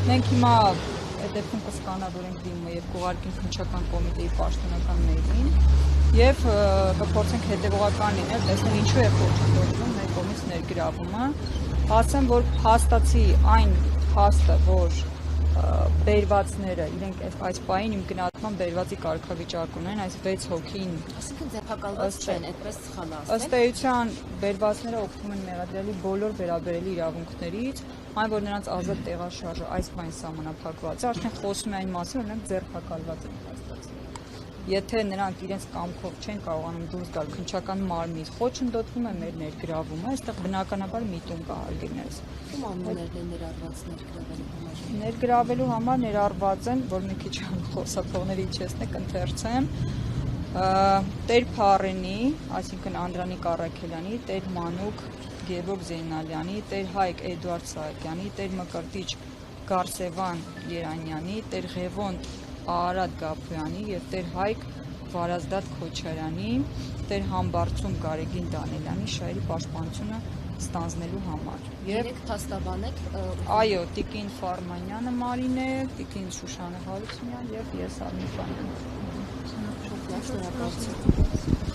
Մենք հիմա դեպքում կսկանավորենք դիմը եւ կուղարկենք քննչական կոմիտեի պաշտոնական մեյլին եւ կփորձենք հետեւողական լինել, տեսնել ինչու է խոչընդոտվում մեր կողմից ներգրավումը, ասեմ, որ հաստացի այն փաստը, որ բերվածները իրենք այս պահին իմ գնահատման բերվածի կարգավիճակ ունեն, այս 6 հոգին, այսինքն ձերբակալված չեն, այդպես սխալ է ասել։ Ըստ էության բերվածները օգտվում են մեղադրելի բոլոր վերաբերելի իրավունքներից, այն որ նրանց ազատ տեղաշարժը այս բան սահմանափակված է, արդեն խոսում է այն մասին, որ նրանք ձերբակալված են հաստատել։ Եթե նրանք իրենց կամքով չեն կարողանում դուրս գալ քննչական մարմնից, խոչընդոտվում է մեր ներգրավումը, այստեղ բնականաբար միտում կա հարգիրներս։ Ում անուններն են ներառված ներգրավելու համար։ Ներգրավելու համար ներառված են, որ մի քիչ խոսափողների իջեցնեք, ընթերցեմ, Տեր Փարենի, այսինքն Անդրանիկ Առաքելյանի, Տեր Մանուկ Գևորգ Զեյնալյանի, Տեր Հայկ Էդուարդ Սահակյանի, Տեր Մկրտիչ Գարսևան Երանյանի, Տեր Ղևոն Արարատ Գաբրյանի եւ Տեր Հայկ Վարազդատ Քոչարյանի, Տեր Համբարձում Գարեգին Դանելյանի շահերի պաշտպանությունը ստանձնելու համար։ Եվ փաստաբան եք։ Այո, Տիկին Ֆարմանյանը Մարինե, Տիկին Շուշանը Հարությունյան եւ ես Արմիկան։ Շնորհակալություն։